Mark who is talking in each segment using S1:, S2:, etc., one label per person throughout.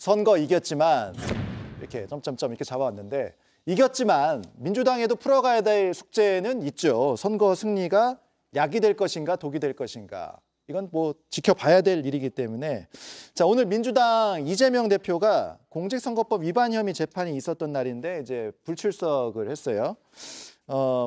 S1: 선거 이겼지만 이렇게 점점점 이렇게 잡아왔는데 이겼지만 민주당에도 풀어가야 될 숙제는 있죠. 선거 승리가 약이 될 것인가 독이 될 것인가. 이건 뭐 지켜봐야 될 일이기 때문에 자 오늘 민주당 이재명 대표가 공직선거법 위반 혐의 재판이 있었던 날인데 이제 불출석을 했어요.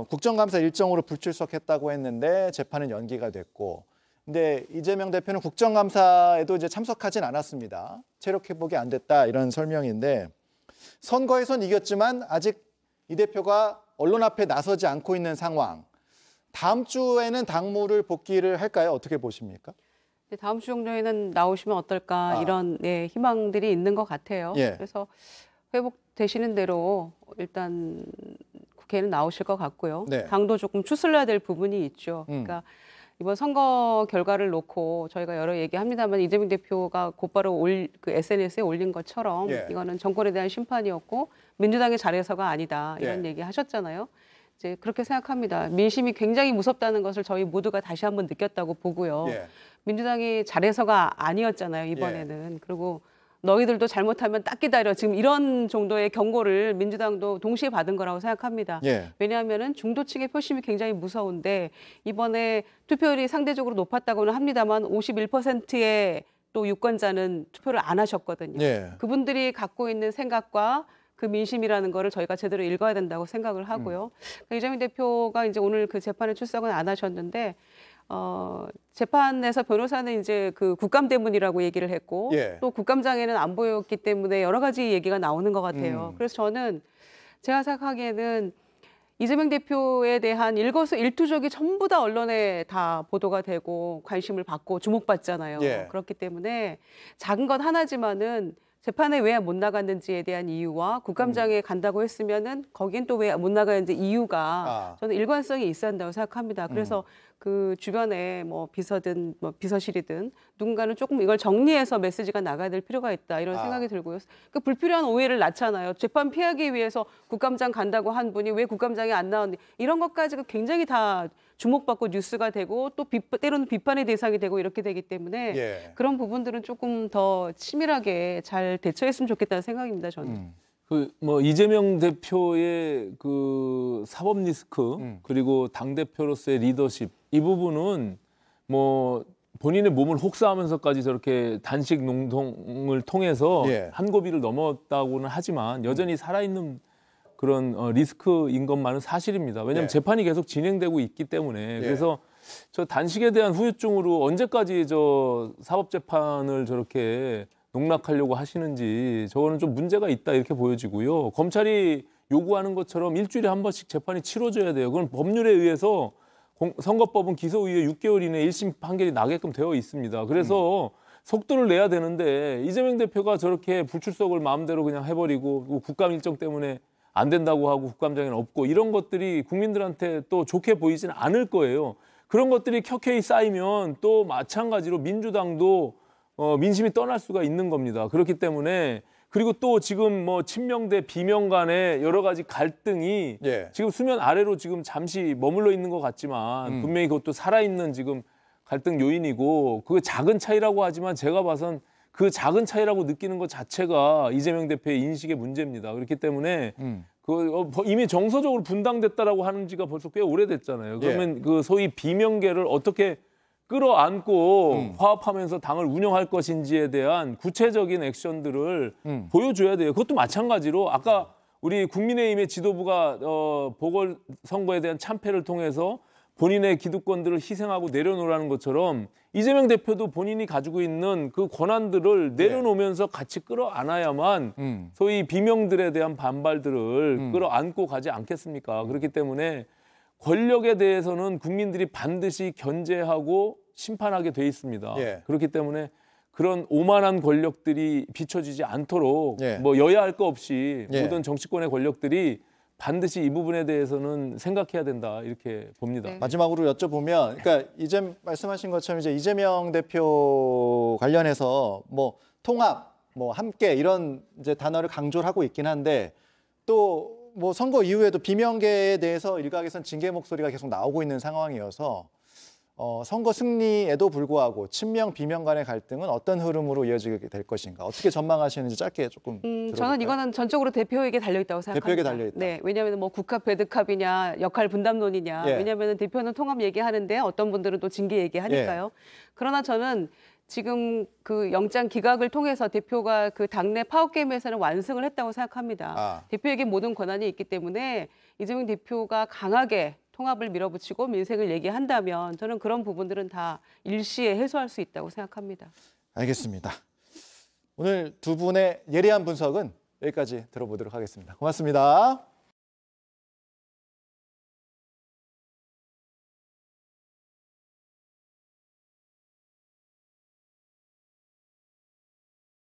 S1: 국정감사 일정으로 불출석했다고 했는데 재판은 연기가 됐고 근데 이재명 대표는 국정감사에도 이제 참석하진 않았습니다. 체력 회복이 안 됐다 이런 설명인데 선거에선 이겼지만 아직 이 대표가 언론 앞에 나서지 않고 있는 상황. 다음 주에는 당무를 복귀를 할까요? 어떻게 보십니까?
S2: 다음 주 정도에는 나오시면 어떨까 이런 희망들이 있는 것 같아요.
S1: 예.
S2: 그래서 회복되시는 대로 일단 국회에는 나오실 것 같고요.
S1: 네.
S2: 당도 조금 추슬려야 될 부분이 있죠. 그러니까 이번 선거 결과를 놓고 저희가 여러 얘기합니다만 이재명 대표가 곧바로 그 SNS에 올린 것처럼 이거는 정권에 대한 심판이었고 민주당의 자리에서가 아니다 이런 얘기 하셨잖아요. 이제 그렇게 생각합니다. 민심이 굉장히 무섭다는 것을 저희 모두가 다시 한번 느꼈다고 보고요. 민주당이 자리에서가 아니었잖아요 이번에는. 그리고 너희들도 잘못하면 딱 기다려. 지금 이런 정도의 경고를 민주당도 동시에 받은 거라고 생각합니다. 왜냐하면 중도층의 표심이 굉장히 무서운데 이번에 투표율이 상대적으로 높았다고는 합니다만 51%의 또 유권자는 투표를 안 하셨거든요. 그분들이 갖고 있는 생각과 그 민심이라는 거를 저희가 제대로 읽어야 된다고 생각을 하고요. 이재명 대표가 이제 오늘 그 재판에 출석은 안 하셨는데 재판에서 변호사는 이제 그 국감 때문이라고 얘기를 했고 또 국감장에는 안 보였기 때문에 여러 가지 얘기가 나오는 것 같아요. 그래서 저는 제가 생각하기에는 이재명 대표에 대한 일거수일투족이 전부 다 언론에 다 보도가 되고 관심을 받고 주목받잖아요. 그렇기 때문에 작은 것 하나지만은 재판에 왜 못 나갔는지에 대한 이유와 국감장에 간다고 했으면은 거긴 또 왜 못 나가는지 이유가 저는 일관성이 있어야 한다고 생각합니다. 그래서 그 주변에 뭐 비서든 뭐 비서실이든 누군가는 조금 이걸 정리해서 메시지가 나가야 될 필요가 있다 이런 생각이 들고요. 그 불필요한 오해를 낳잖아요. 재판 피하기 위해서 국감장 간다고 한 분이 왜 국감장에 안 나왔니? 이런 것까지가 굉장히 다 주목받고 뉴스가 되고 또 때로는 비판의 대상이 되고 이렇게 되기 때문에 그런 부분들은 조금 더 치밀하게 잘 대처했으면 좋겠다는 생각입니다. 저는.
S3: 뭐 이재명 대표의 그 사법 리스크 그리고 당 대표로서의 리더십 이 부분은 뭐 본인의 몸을 혹사하면서까지 저렇게 단식 농동을 통해서 한 고비를 넘었다고는 하지만 여전히 살아있는 그런 리스크인 것만은 사실입니다. 왜냐하면 재판이 계속 진행되고 있기 때문에 그래서 저 단식에 대한 후유증으로 언제까지 저 사법재판을 저렇게 농락하려고 하시는지 저거는 좀 문제가 있다 이렇게 보여지고요. 검찰이 요구하는 것처럼 일주일에 한 번씩 재판이 치러져야 돼요. 그건 법률에 의해서 선거법은 기소 이후에 6개월 이내에 1심 판결이 나게끔 되어 있습니다. 그래서 속도를 내야 되는데 이재명 대표가 저렇게 불출석을 마음대로 그냥 해버리고 국감 일정 때문에 안 된다고 하고 국감장에는 없고 이런 것들이 국민들한테 또 좋게 보이지는 않을 거예요. 그런 것들이 켜켜이 쌓이면 또 마찬가지로 민주당도 민심이 떠날 수가 있는 겁니다. 그렇기 때문에 그리고 또 지금 뭐 친명 대 비명 간의 여러 가지 갈등이 지금 수면 아래로 지금 잠시 머물러 있는 것 같지만 분명히 그것도 살아있는 지금 갈등 요인이고 그게 작은 차이라고 하지만 제가 봐선 그 작은 차이라고 느끼는 것 자체가 이재명 대표의 인식의 문제입니다. 그렇기 때문에 이미 정서적으로 분당됐다라고 하는 지가 벌써 꽤 오래됐잖아요. 그러면 그 소위 비명계를 어떻게 끌어안고 화합하면서 당을 운영할 것인지에 대한 구체적인 액션들을 보여줘야 돼요. 그것도 마찬가지로 아까 우리 국민의힘의 지도부가 보궐선거에 대한 참패를 통해서 본인의 기득권들을 희생하고 내려놓으라는 것처럼 이재명 대표도 본인이 가지고 있는 그 권한들을 내려놓으면서 같이 끌어안아야만 소위 비명들에 대한 반발들을 끌어안고 가지 않겠습니까? 그렇기 때문에 권력에 대해서는 국민들이 반드시 견제하고 심판하게 돼 있습니다. 그렇기 때문에 그런 오만한 권력들이 비춰지지 않도록 뭐 여야 할 거 없이 모든 정치권의 권력들이 반드시 이 부분에 대해서는 생각해야 된다 이렇게 봅니다.
S1: 마지막으로 여쭤보면, 그러니까 이제 말씀하신 것처럼 이제 이재명 대표 관련해서 뭐 통합, 뭐 함께 이런 이제 단어를 강조를 하고 있긴 한데 또 뭐 선거 이후에도 비명계에 대해서 일각에선 징계 목소리가 계속 나오고 있는 상황이어서 선거 승리에도 불구하고 친명 비명 간의 갈등은 어떤 흐름으로 이어지게 될 것인가 어떻게 전망하시는지 짧게 조금 들어볼까요?
S2: 저는 이거는 전적으로 대표에게 달려 있다고 생각합니다.
S1: 대표에게 달려 있다.
S2: 네, 왜냐하면 뭐 국합 배드캅이냐 역할 분담론이냐.
S1: 예.
S2: 왜냐하면 대표는 통합 얘기하는데 어떤 분들은 또 징계 얘기하니까요. 그러나 저는 지금 그 영장 기각을 통해서 대표가 그 당내 파워 게임에서는 완승을 했다고 생각합니다. 대표에게 모든 권한이 있기 때문에 이재명 대표가 강하게 통합을 밀어붙이고 민생을 얘기한다면 저는 그런 부분들은 다 일시에 해소할 수 있다고 생각합니다.
S1: 알겠습니다. 오늘 두 분의 예리한 분석은 여기까지 들어보도록 하겠습니다. 고맙습니다.